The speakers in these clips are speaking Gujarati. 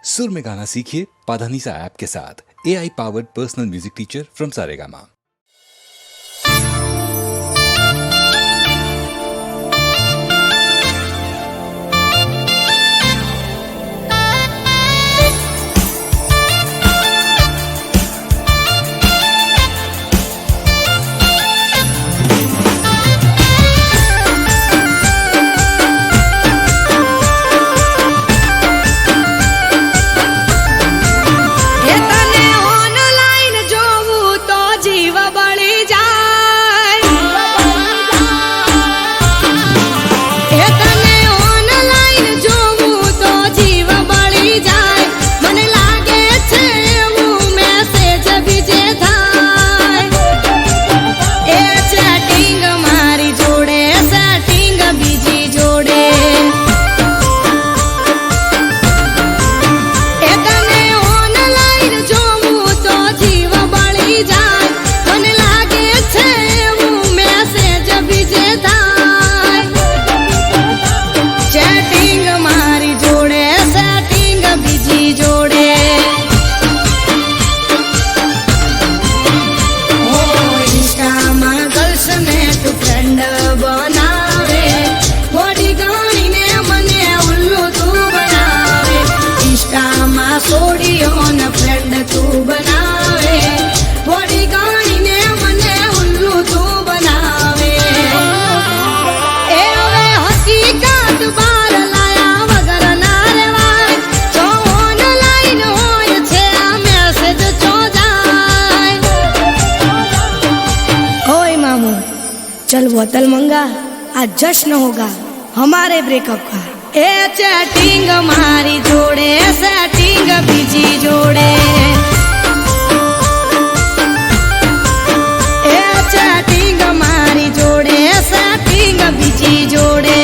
सुर में गाना सीखिए पाधानीसा ऐप के साथ। AI powered personal music teacher from Saregama. चल बोतल मंगा, आज जश्न होगा हमारे ब्रेकअप का। ए चैटिंग मारी जोड़े, सेटिंग बिजी जोड़े। ए चैटिंग मारी जोड़े, सेटिंग बिजी जोड़े।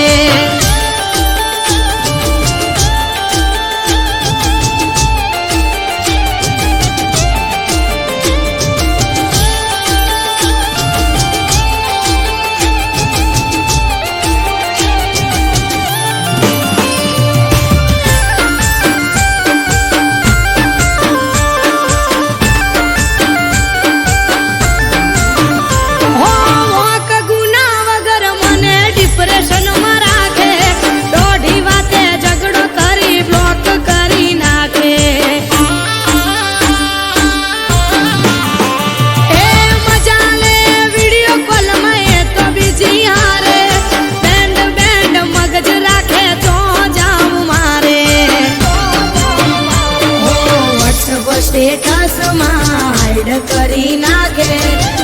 स्टेटस हाइड करी नाखे,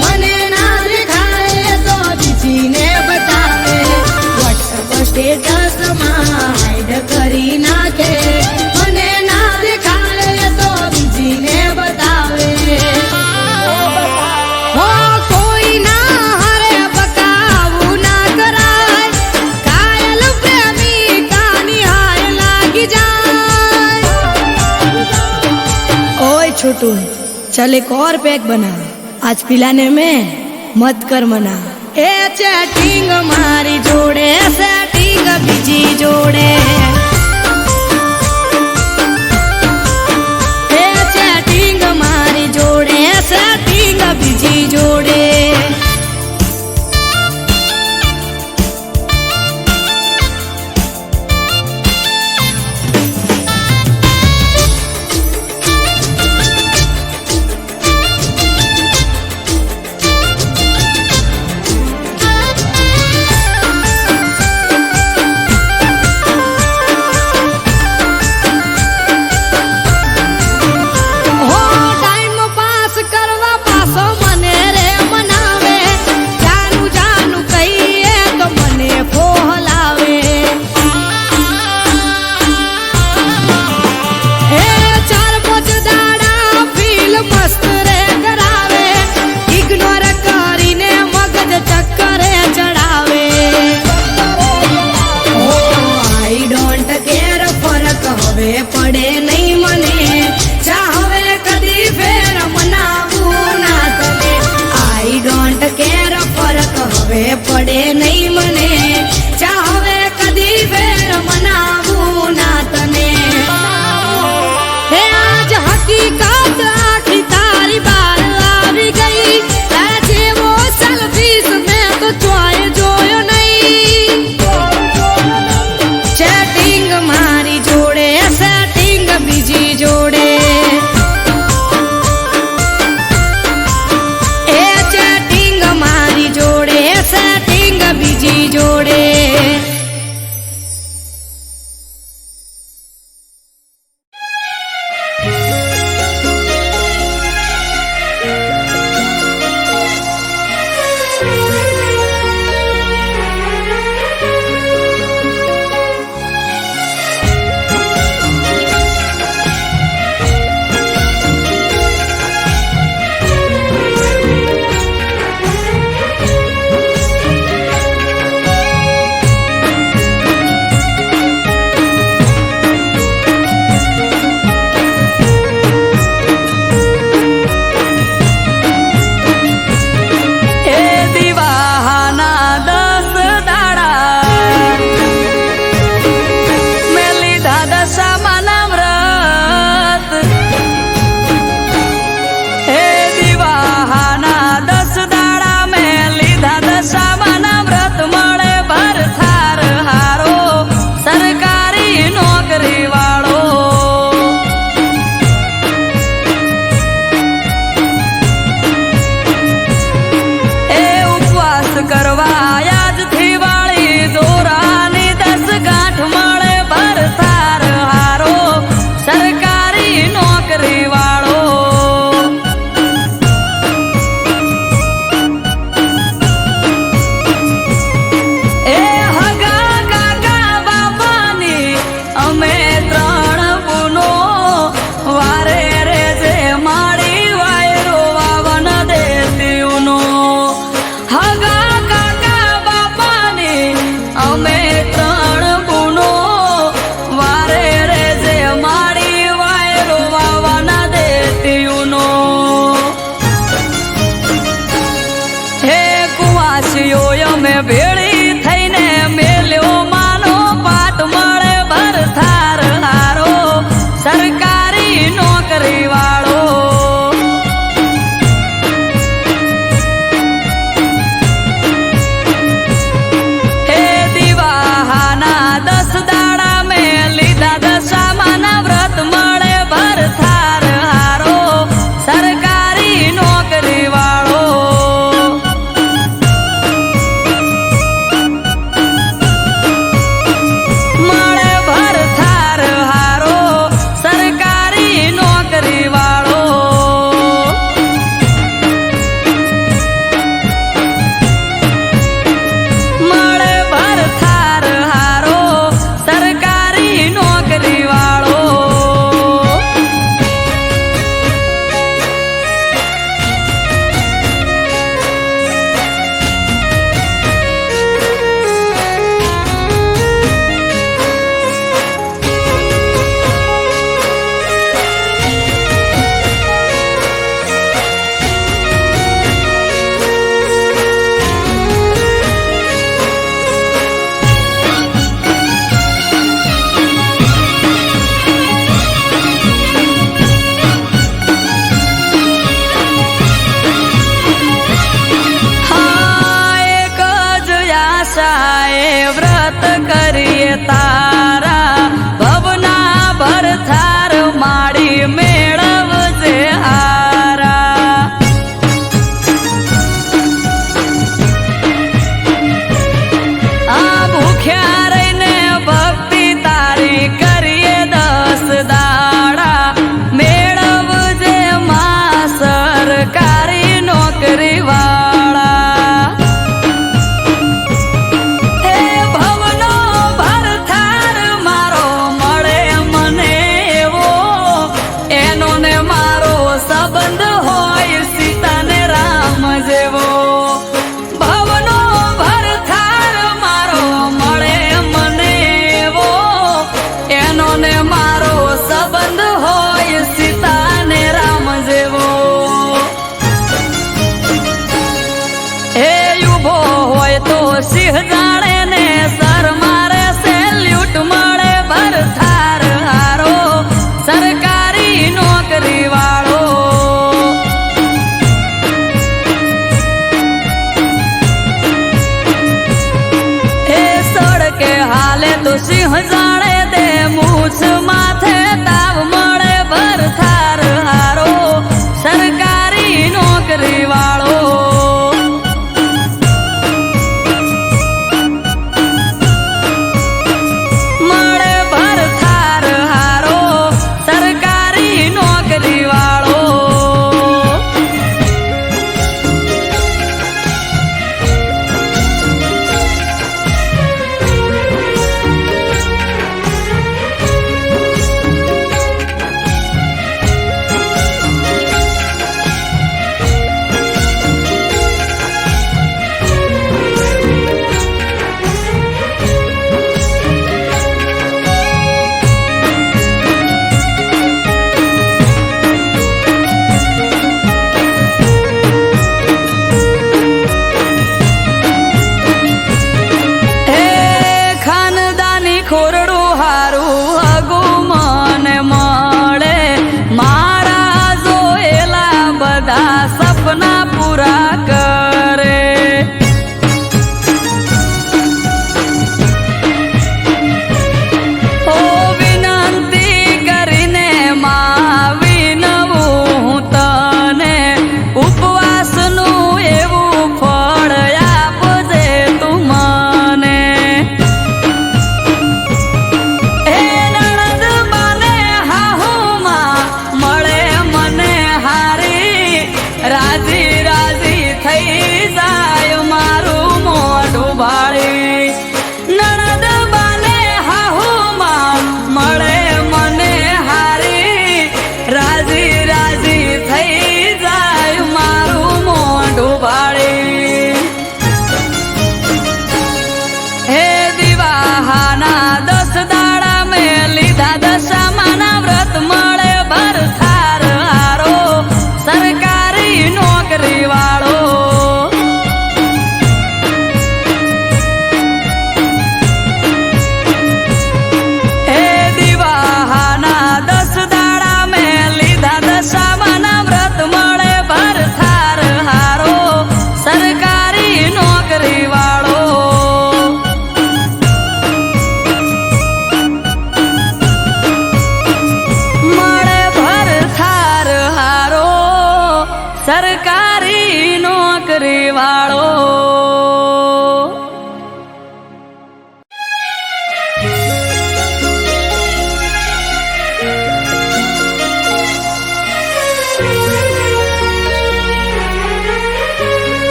मने ना देखाए तो बीजी ने बतावे। व्हाट्सएप स्टेटस हाइड करी नाखे, मने ना देखाए तो बीजी ने बतावे। हो कोई ना हरे बकाऊ ना कराए, कायल प्रेमी का निहाय लागी जाए। ओए छोटू, चल एक और पैक बना, आज पिलाने में मत कर मना। ए चैटिंग मारी जोड़े, सेटिंग बिजी जोड़े। ए चैटिंग मारी जोड़े, सेटिंग बिजी जोड़े। પડે નહીં મને ચાહવે કદી ફેર મનાવું ના તને આઈ ડોન્ટ કેર ફરક હવે પડે નહીં મને ચાહવે કદી ફેર મનાવું ના તને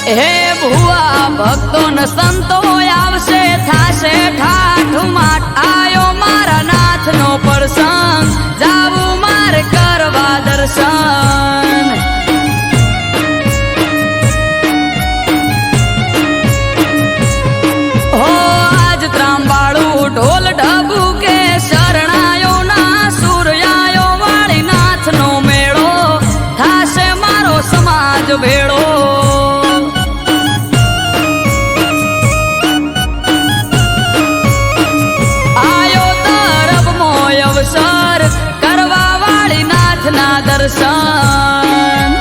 હે ભુવા ભક્તો ન સંતો આવશે થાશે ઠાઠ માઠ આયો મારા નાથ નો પ્રસંગ જાવું મારે કરવા દર્શન હો આજ ત્રાંબાળું ઢોલ ઢબુ કે શરણાયો ના સૂર્યાયો વાળી નાથ નો મેળો થાશે મારો સમાજ ભેળો દર્શન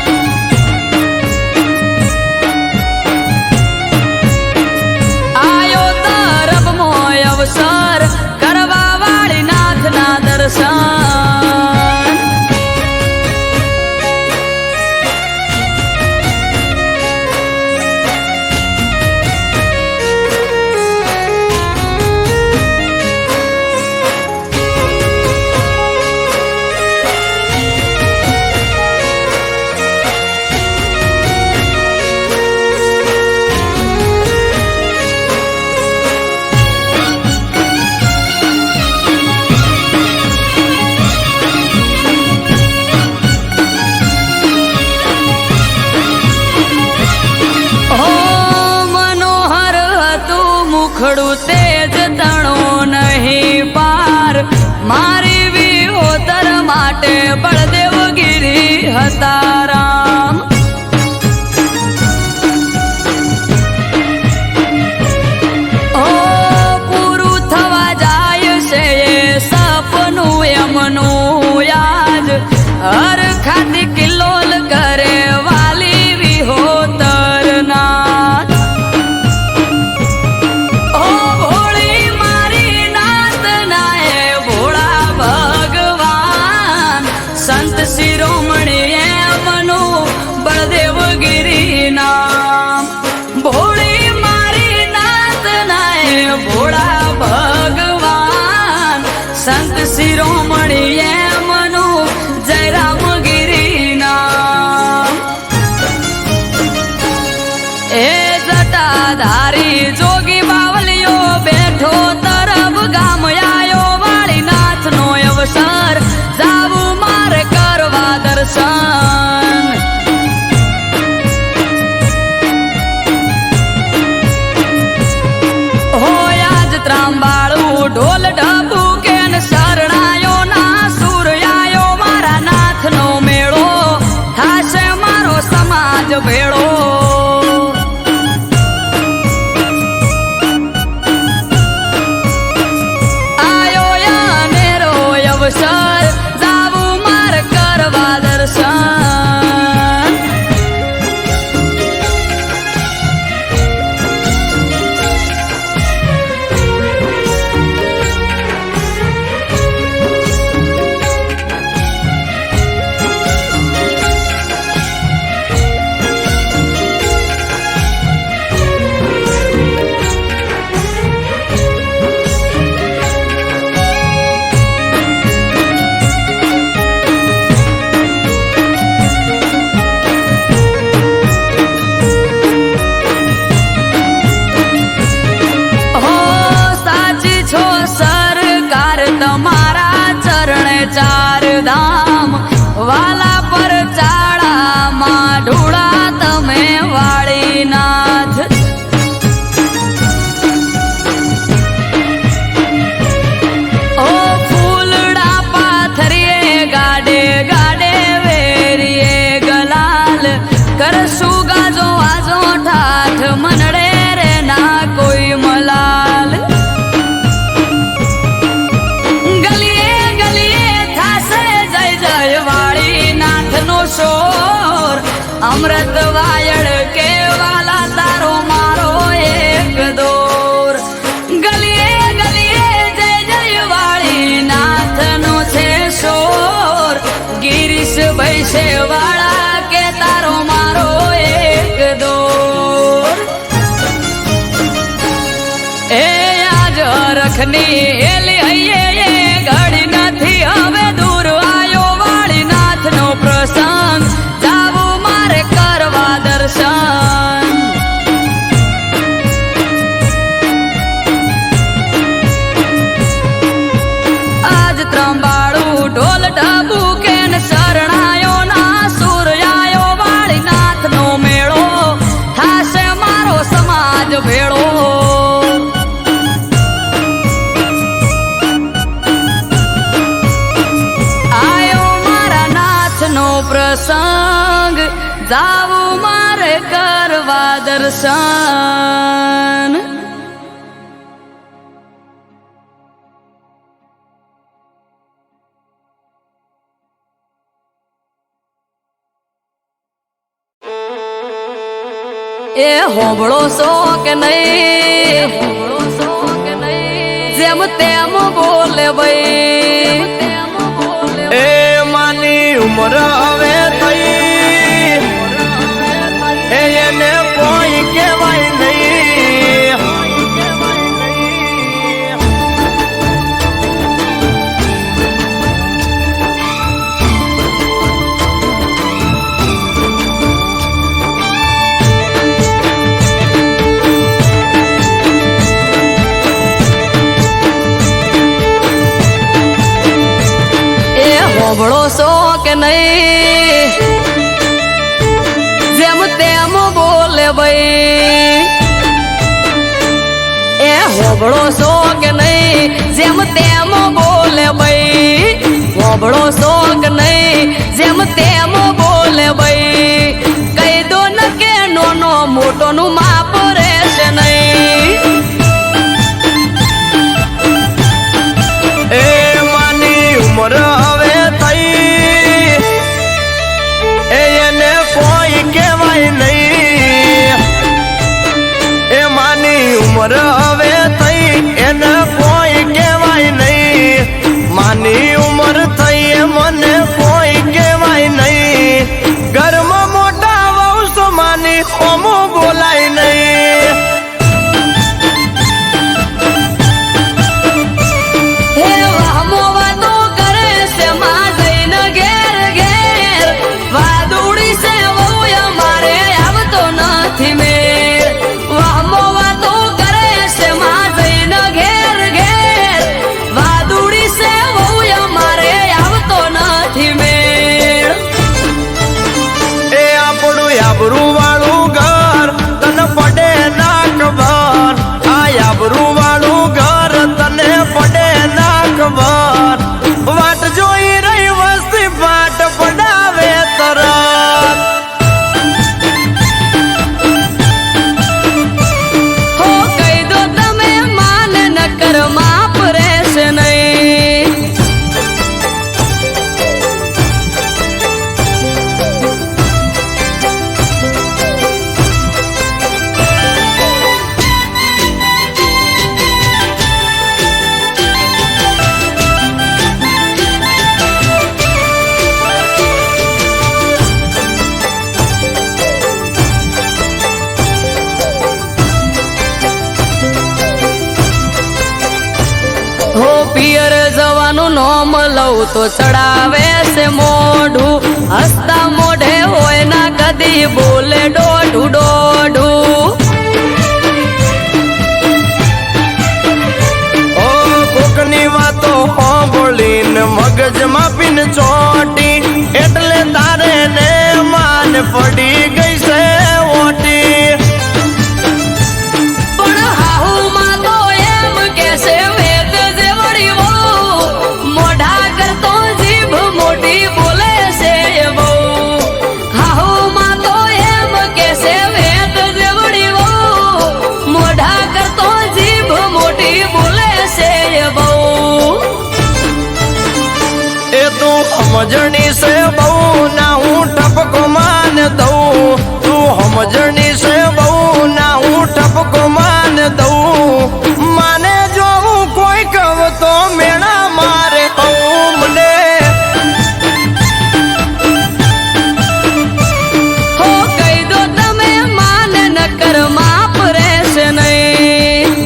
આયો તરફમો અવસર કરવા વાળી નાથના દર્શન ખડું તેજ તણો નહીં પાર મારી વિહોતર માટે બળદેવગીરી હતા રામ ઓ પૂરું થવા જાય છે એ સપનું એમનું યાદ હર ખાતી કિલ્લોલ કરે વાલી વિહોતર ના શિરોમણી એમનું બળદેવગીરી નામ ભોળી મારી નાત નાય ભોળા ભગવાન સંત શિરોમણી એમનું જયરામગીરી નામ એ જટાધારી જોગી બાવલિયો બેઠો તરફ ગામ આયો વાળી નાથ નો અવસર જાવું મારે કરવા દર્શન હોય આજ ત્રાંબાળું ઢોલ ઢબુ કે શરણાયો ના સૂર્યાયો મારા નાથ નો મેળો થાશે મારો સમાજ ભેળો આયો યાનેરો અવસર કરવા દર્શન ચાર ધામ વાલા પર ચાળામાં ઢોળા તમે વાળીનાથ ઓ ફૂલડા પાથરીએ ગાડે ગાડે વેરીએ ગલાલ કરશું ગાજો આજો ઠાઠ મનડે રે ના કોઈ મલાલ અમૃત વાયડ કેવાલા તારો મારો એક દોર ગલીએ ગલીએ જય જય વાળી નાથ નો છે શોર ગિરીશ ભૈસે વાળા કે તારો મારો એક દોર એ આજ રખની હેલી હૈયે ઘડી નથી હવે દૂર આયો વાળી નાથ નો પ્રસંગ જાવું મારે કરવા દર્શન જાવું મારે કરવા દર્શન એ હોબળો સો કે નહીં જેમ તેમ બોલે ભાઈ એ માની ઉમર હવે થઈ એને કોઈ કહેવાય નહીં હોબળો સો કે નહીં જેમ તેમ બોલે ભાઈ એ હોબળો સો કે નહીં જેમ તેમ બોલે ભાઈ હોબળો સો કે નહીં જેમ તેમ બોલે ભાઈ કહી દો ન કે નોનો મોટો નું માપ રહેશે નહીં એ માની ઉમર હવે થઈ એને કોઈ કહેવાય નહીં એ માની ઉમર હવે થઈ એને કોઈ કહેવાય નહીં માની ઉમર થઈ એ મને કોઈ કહેવાય નહીં ઘરમાં મોટા વંશ માની ઓમો બોલાય નહીં હે વાહમો વાતો કરે છે માં જઈને ઘેર ઘેર વાદુડી છે વહુ અમારે આવતો નથી મેર વાહમો વાતો કરે છે માં જઈને ઘેર ઘેર વાદુડી છે વહુ અમારે આવતો નથી મેર એ આપણું આબરૂ વાળું ઘર તને પડે ના ખબર આ આબરૂ વાળું ઘર તને પડે ના ખબર વાટ જોઈ રહી વસ્તી પાટ પડાવે તરત હો કહી દો તમે માન નકર માપ રહેશે નહીં હો પિયર જવાનું નોમ લઉં તો ચડાવે છે મોઢું હસતા મોઢે હોય ના કદી બોલે દોઢું દોઢું ઓ કોકની વાતો સાંભળીને મગજમાં પીન ચોટી એટલે તારે ને માન પડી ગઈ છે ઓટી પણ હાહુમાં તો એમ કે છે વેદ જેવડી વહુ મોઢા કરતો જીભ મોટી બોલે છે બહુ હાહુમાં તો એમ કે છે વેદ જેવડી વહુ મોઢા કરતો જીભ મોટી બોલે છે બહુ એ તું સમજણી છે બહુ ના હું ટપકો માન દઉં તું સમજણી છે બહુ ના હું ટપકો માન દઉં માને જો હું કોઈ કહું તો મેણા મારે કહું મને હો કહી દો તમે માન નકર માપ રહેશે નહીં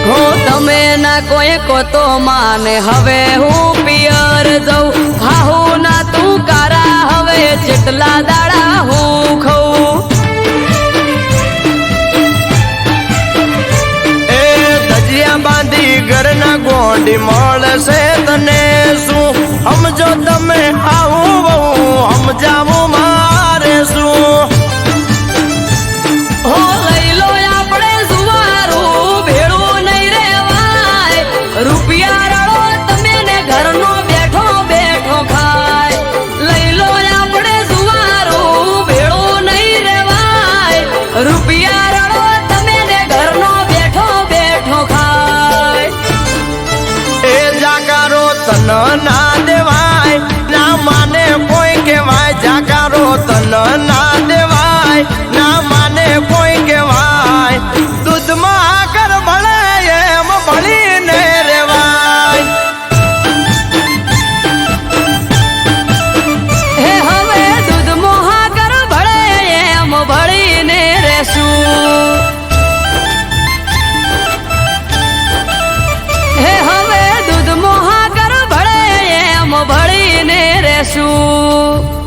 હો તમે ના કોઈ કોતો માને હવે હું પિયર જઉં હાહુ ના તું કારા હવે જેટલા દાડા હું ખઉં વળી મળશે તને શું સમજો તમે આવું બહુ સમજાવું મારે શું હો લઈ લો આપણે જુવારું ભેળું નહીં રેવાય રૂપિયા રળો તમે ને ઘરનો બેઠો બેઠો ખાય લઈ લો આપણે જુવારું ભેળું નહીં રેવાય રૂપિયા રળો તમે ને ઘરનો બેઠો બેઠો ખાય એ જાકારો તન ના દેવાય ના માને કોઈ કહેવાય જાકારો તન ના દેવાય ના માને કોઈ કહેવાય દૂધમાં આકર ભળે એમ ભળીને રેવાય હે હવે દૂધ મોહાગર ભળે એમ ભળીને રેશું હે હવે દૂધ મોહાગર ભળે એમ ભળીને રેશું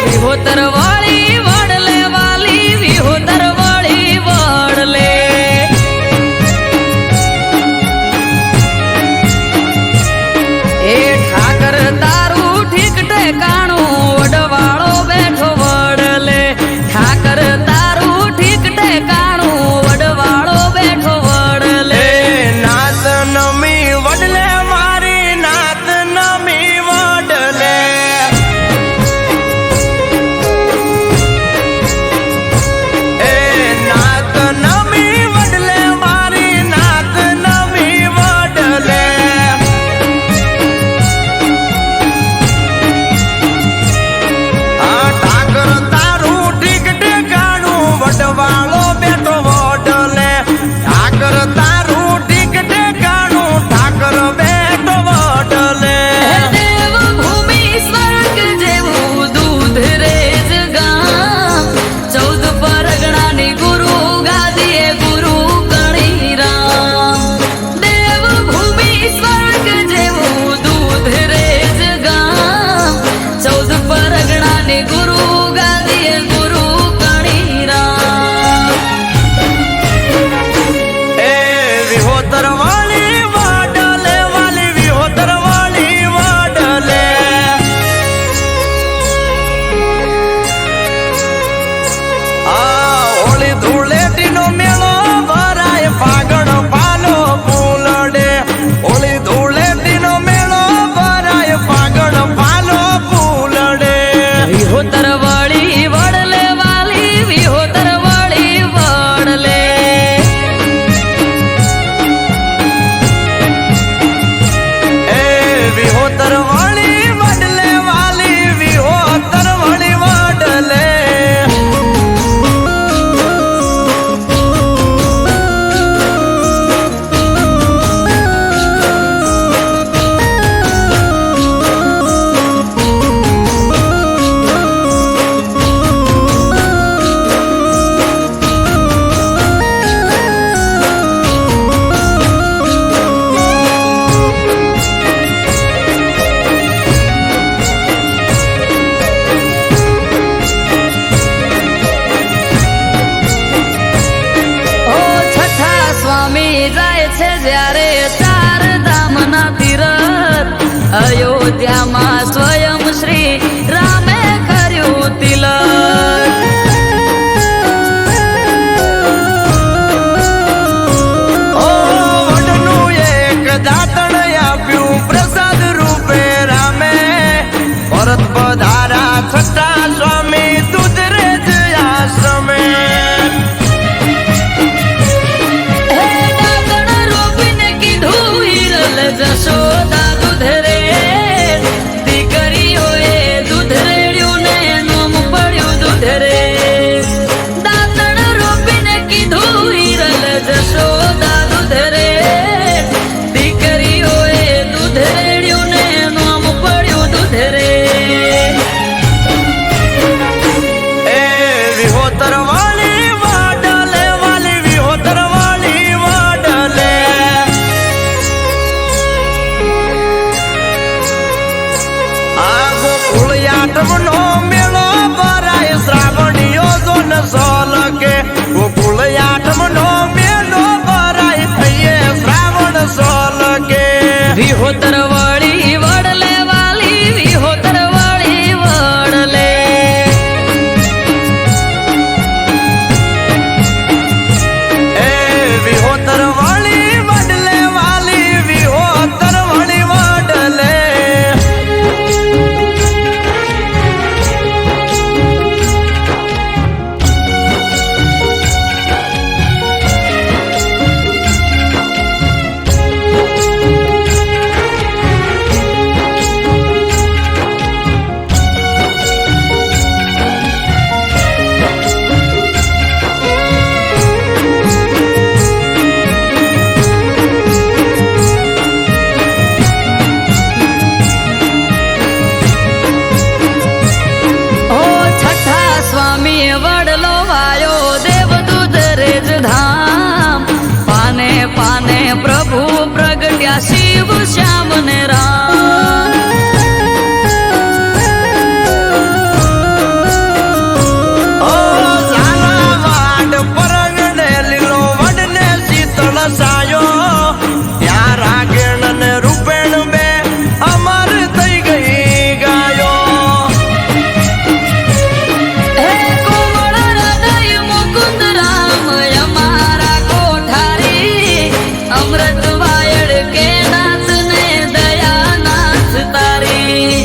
વિહોતરવાળી વડલે વાલી વિહોતરવાળી વડલે એ ઠાકર તારું ઠીક ઠેકાણું વડવાળો બેઠો વડલે ઠાકર તારું ઠીક ઠેકાણું વડવાળો બેઠો વડલે નાત નમી વડલે મારી નાત નમી વડલે અયોધ્યામાં સ્વયં શ્રી રામે કર્યું તિલક વડનું એક દાતણ આપ્યું પ્રસાદ રૂપે રામે ભરત પધારા છઠ્ઠા સ્વામી દૂધ રે જયા આઠમનો મેળો ભરાય શ્રાવણીઓ જોન સોલ કે ગોકુળ આઠમનો મેળો ભરાય થઈએ શ્રાવણ સોલ કે વિહોતર વળી વડલે વાલી વિહોતર વળી વડલે એ વિહોતર વળી વડલે વાલી વિહોતર વળી વડલે વડલો વાયો દેવદૂત રેજ ધામ પાને પાને પ્રભુ પ્રગટ્યા શિવ શ્યામ ને રામ ઓ ઝાલાવાડ પરગણે લીલો વડને શીતળ સાયો ત્યાં રાગેણ ને રૂપેણ બે અમર થઈ ગઈ ગાયો અમૃત વાયડ કે નાથ ને દયાનાથ તારી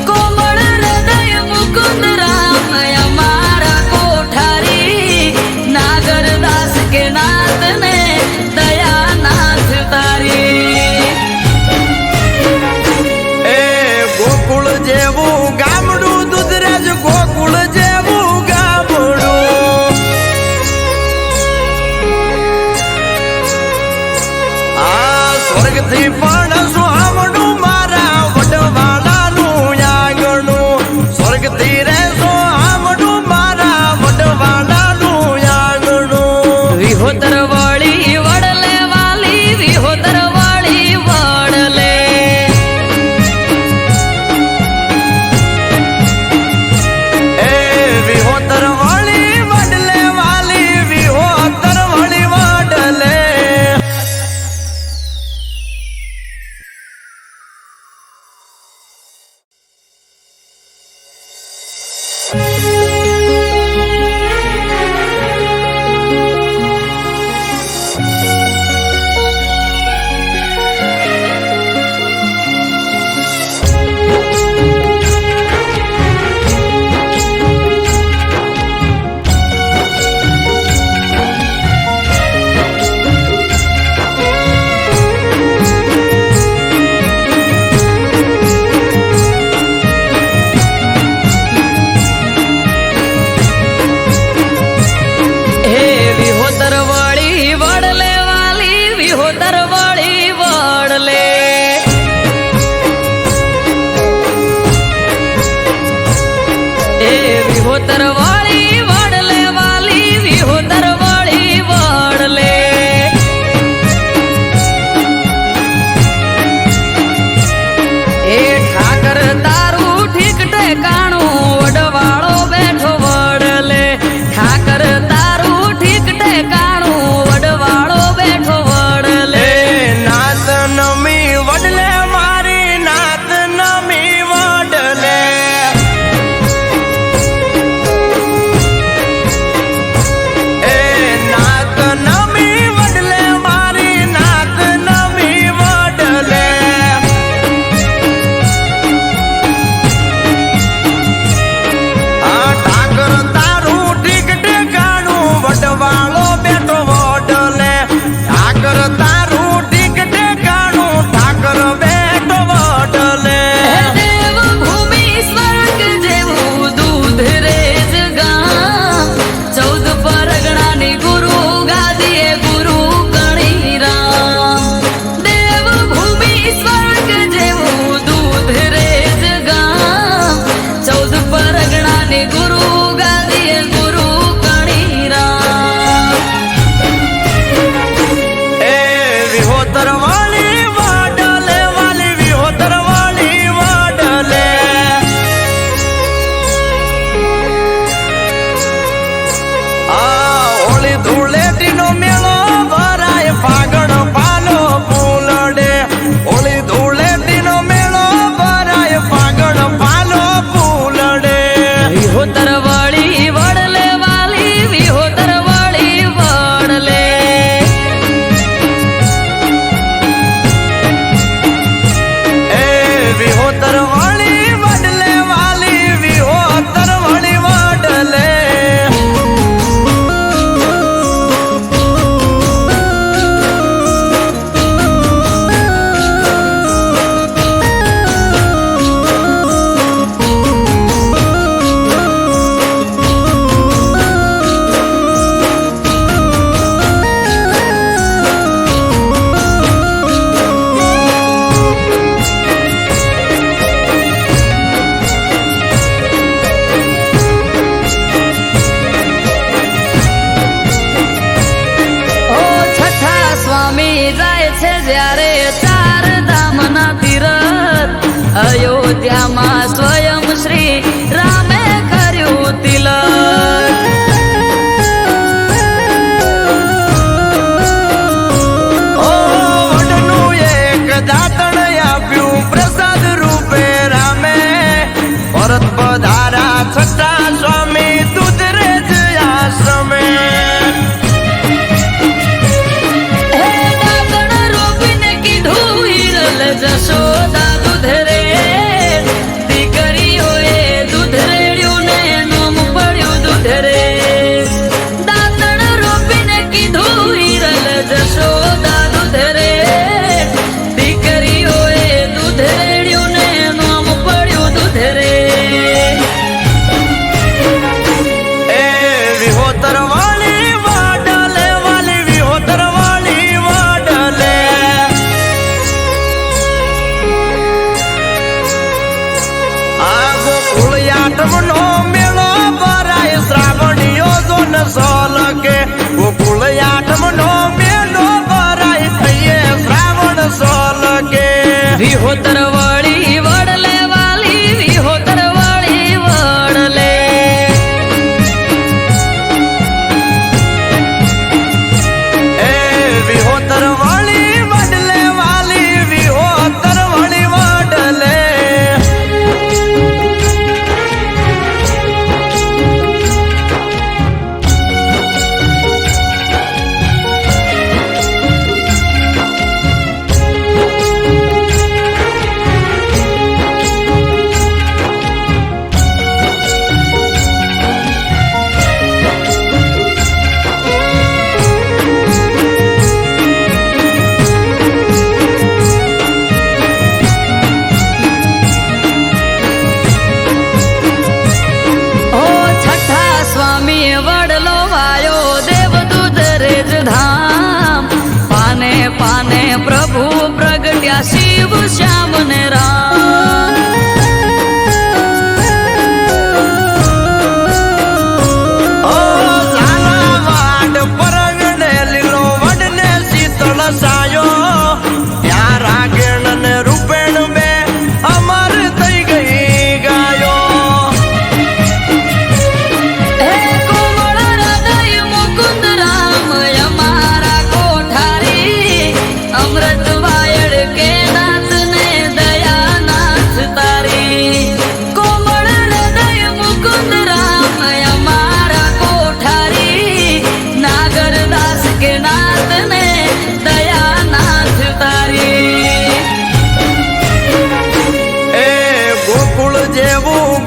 કોમળ હૃદય મુકુંદ રામ અમારા કોઠારી નાગરદાસ કે નાથ ને દયાનાથ તારી એ ગોકુળ જેવું ગામડું દુધરેજ ગોકુળ જેવું ગામડું સ્વર્ગથી પણ સુહામણું મારા વડવાલાનું આંગણું સ્વર્ગથી રે સુહામણું મારા વડવાલાનું આંગણું વિહોતર વળી વડલે વાલી વિહોતર વળી વડલે એ વિહોતર વળી વડલે વાલી વિહોતર વળી વડલે વિહોતર વાળી વડલે વાલી વિહોતર વાળી વડલે એ ઠાકર તારું ઠીક ઠેકાણું વડવાળો બેઠો વડલે ઠાકર તારું ઠીક ઠેકાણું વડવાળો બેઠો વડલે નાત નમી વડલે મારી નાત નમી વડલે એ નાત નમી વડલે મારી નાત નમી વડલે આ ઠાકર તારું ઠીક ઠેકાણું વડવાળો બેઠો વડલે ઠાકર તારું ઠીક ઠેકાણું ઠાકર બેઠો વડલે દેવ ભૂમિ સ્વર્ગ જેવું દૂધ રેજ ગામ 14 પરગણાની ગુરુ ગાદીએ ગુરુ ગણી રામ દેવ ભૂમિ સ્વર્ગ જેવું દૂધ રેજ ગામ 14 પરગણાની ગુરુ ગાદીએ ગુરુ ગણી રામ એ વિહોતર વાળી વડલે વાલી વિહોતર વાળી વડલે અયોધ્યામાં સ્વયં શ્રી રામે કર્યું તિલક. દાતણ આપ્યું પ્રસાદ રૂપે રામે, ભરત પધારા છઠ્ઠા સ્વામી દૂધરેજ આશ્રમે. હે દાતણ રોપીને કીધું હિરલ જશોદા દૂધરે, દીકરીઓએ દૂધ રેડ્યું ને નામ પડ્યું દૂધરે. દાતણ રોપીને કીધું હિરલ જશોદા દૂધરે, મેળો ભરાય શ્રાવણીઓ જોન સોલકે, ગોકુળ આઠમનો મેળો ભરાય થઈએ શ્રાવણ સોલકે. વિહોતર વળી વડલે વાલી, વિહોતર વળી વડલે. એ વિહોતર વળી વડલે વાલી, વિહોતર વળી વડલે. પ્રભુ પ્રગટ્યા શિવ શ્યામ ને રામ. ઝાલાવાડ પરગણે લીલો વડને શીતળ સાયો, ત્યાં રાગેણ ને રૂપેણ બે અમર થઈ ગઈ ગાયો. હે કોમળ હૃદય મુકુંદ રામ અમારા કોઠારી, અમૃત વાયડ કે નાથ ને દયા નાથ તારી. કોમળ હૃદય મુકુંદ રામ અમારા કોઠારી, નાગરદાસ કે નાથ ને દયા નાથ તારી. એ ગોકુળ જેવું